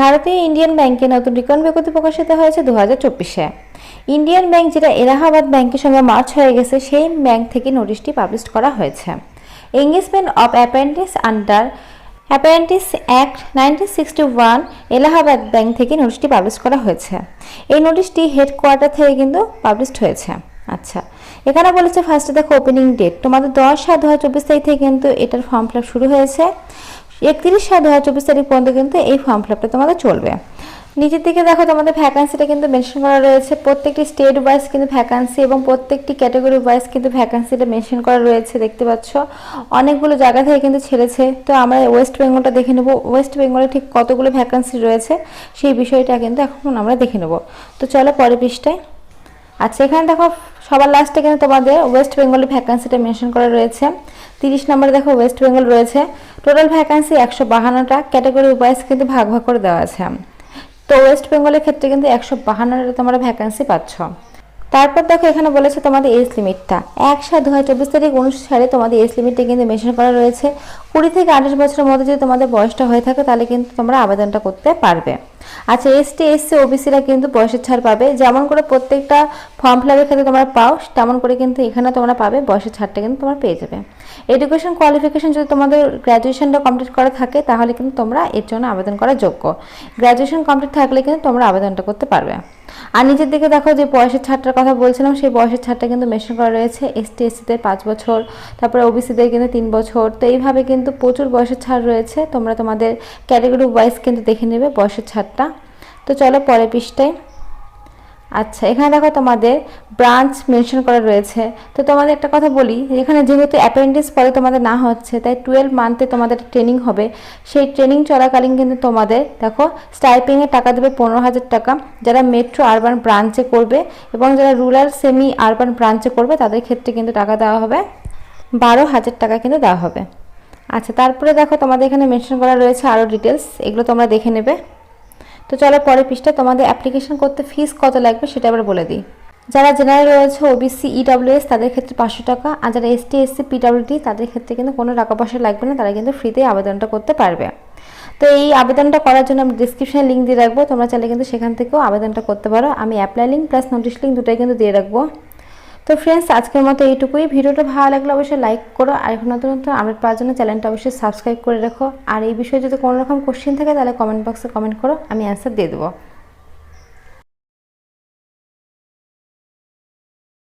ভারতীয় ইন্ডিয়ান ব্যাংকে নতুন রিকন বিজ্ঞপ্তি প্রকাশিত হয়েছে 2024-এ। ইন্ডিয়ান ব্যাংক যেটা এলাহাবাদ ব্যাংকের সঙ্গে মার্চ হয়ে গেছে, সেই ব্যাংক থেকে নোটিশটি পাবলিশ করা হয়েছে। Engagement of apprentice under apprentice act 1961 Allahabad bank থেকে নোটিশটি পাবলিশ করা হয়েছে। এই নোটিশটি হেডকোয়ার্টার থেকে কিন্তু পাবলিশড হয়েছে। আচ্ছা, এখানে বলেছে ফার্স্টে দেখো ওপেনিং ডেট তোমাদের 10/7/2024 তারিখ থেকে কিন্তু এটার ফর্ম ফিল আপ শুরু হয়েছে। 31/7/2024 তারিখ পর্যন্ত কিন্তু এই ফর্ম ফিল আপটা তোমাদের চলবে। নিচের দিকে দেখো তোমাদের ভ্যাকান্সিটা কিন্তু মেনশন করা রয়েছে। প্রত্যেকটি স্টেট ওয়াইজ কিন্তু ভ্যাকান্সি এবং প্রত্যেকটি ক্যাটাগরি ওয়াইজ কিন্তু ভ্যাকান্সিটা মেনশন করা রয়েছে। দেখতে পাচ্ছ অনেকগুলো জায়গা থেকে কিন্তু ছেড়েছে। তো আমরা ওয়েস্ট বেঙ্গলটা দেখে নেব, ওয়েস্ট বেঙ্গলে ঠিক কতগুলো ভ্যাকান্সি রয়েছে সেই বিষয়টা কিন্তু এখন আমরা দেখে নেব। তো চলো পরের পৃষ্ঠায়। আচ্ছা, এখানে দেখো সবার লাস্টে কিন্তু তোমাদের ওয়েস্ট বেঙ্গলের ভ্যাকান্সিটা মেনশন করা রয়েছে। 30 নম্বরে দেখো ওয়েস্ট বেঙ্গল রয়েছে। টোটাল ভ্যাকান্সি 152টা, ক্যাটাগরি ওয়াইজ কিন্তু ভাগ ভাগ করে দেওয়া আছে। তো ওয়েস্ট বেঙ্গলের ক্ষেত্রে কিন্তু 152টা তোমরা ভ্যাকান্সি পাচ্ছ। তারপর দেখো এখানে বলেছে তোমাদের এজ লিমিটটা 1/7/2024 তারিখ অনুসারে তোমাদের এজ লিমিটটা কিন্তু মেনশন করা রয়েছে। 20 থেকে 28 বছরের মধ্যে যদি তোমাদের বয়সটা হয়ে থাকে তাহলে কিন্তু তোমরা আবেদনটা করতে পারবে। আচ্ছা, এসটি এসসি ওবিসিরা কিন্তু বয়সের ছাড় পাবে। যেমন করে প্রত্যেকটা ফর্ম ফিল আপের ক্ষেত্রে তোমরা পাও, তেমন করে কিন্তু এখানে তোমরা পাবে, বয়সের ছাড়টা কিন্তু তোমরা পেয়ে যাবে। এডুকেশন কোয়ালিফিকেশন যদি তোমাদের গ্র্যাজুয়েশনটা কমপ্লিট করা থাকে তাহলে কিন্তু তোমরা এর জন্য আবেদন করার যোগ্য। গ্র্যাজুয়েশন কমপ্লিট থাকলে কিন্তু তোমরা আবেদনটা করতে পারবে। আর নিচের দিকে দেখো যে বয়সের ছাড়টার কথা বলছিলাম, সেই বয়সের ছাড়টা কিন্তু মেনশন করা রয়েছে। এসটি এসসিদের 5 বছর, তারপরে ওবিসিদের কিন্তু 3 বছর। তো এইভাবে কিন্তু প্রচুর বয়সের ছাড় রয়েছে। তোমরা তোমাদের ক্যাটাগরি ওয়াইজ কিন্তু দেখে নেবে বয়সের ছাড়টা। তো চলো পরের পৃষ্ঠায়। আচ্ছা, এখানে দেখো তোমাদের ব্রাঞ্চ মেনশন করা রয়েছে। তো তোমাদের একটা কথা বলি, এখানে যেহেতু অ্যাপ্রেন্টিস পদে তোমাদের না হচ্ছে, তাই 12 মান্থে তোমাদের ট্রেনিং হবে। সেই ট্রেনিং চলাকালীন কিন্তু তোমাদের দেখো স্টাইপেন্ডের টাকা দেবে 15,000 টাকা, যারা মেট্রো আরবান ব্রাঞ্চে করবে, এবং যারা রুরাল সেমি আরবান ব্রাঞ্চে করবে তাদের ক্ষেত্রে কিন্তু টাকা দেওয়া হবে 12,000 টাকা কিন্তু দেওয়া হবে। আচ্ছা, তারপরে দেখো তোমাদের এখানে মেনশন করা রয়েছে আরও ডিটেলস, এগুলো তোমরা দেখে নেবে। তো চলো পরের পৃষ্ঠা। তোমাদের অ্যাপ্লিকেশন করতে ফিস কত লাগবে সেটা আবার বলে দিই। যারা জেনারেল রয়েছে, ওবিসি, ইডব্লিউএস তাদের ক্ষেত্রে 500 টাকা, আর যারা এসটি এসসি পিডব্লিউডি তাদের ক্ষেত্রে কিন্তু কোনো টাকা পয়সা লাগবে না, তারা কিন্তু ফ্রিতেই আবেদনটা করতে পারবে। তো এই আবেদনটা করার জন্য আমি ডিসক্রিপশনে লিঙ্ক দিয়ে রাখবো, তোমরা চাইলে কিন্তু সেখান থেকেও আবেদনটা করতে পারো। আমি apply link plus notice link দুটাই কিন্তু দিয়ে রাখবো। তো ফ্রেন্ডস, আজকের মতো এইটুকুই। ভিডিওটা ভালো লাগলে অবশ্যই লাইক করো, আর এখন নতুন নতুন আপডেট পাওয়ার জন্য চ্যানেলটা অবশ্যই সাবস্ক্রাইব করে রাখো। আর এই বিষয়ে যদি কোনো রকম কোশ্চেন থাকে তাহলে কমেন্ট বক্সে কমেন্ট করো, আমি অ্যান্সার দিয়ে দেবো।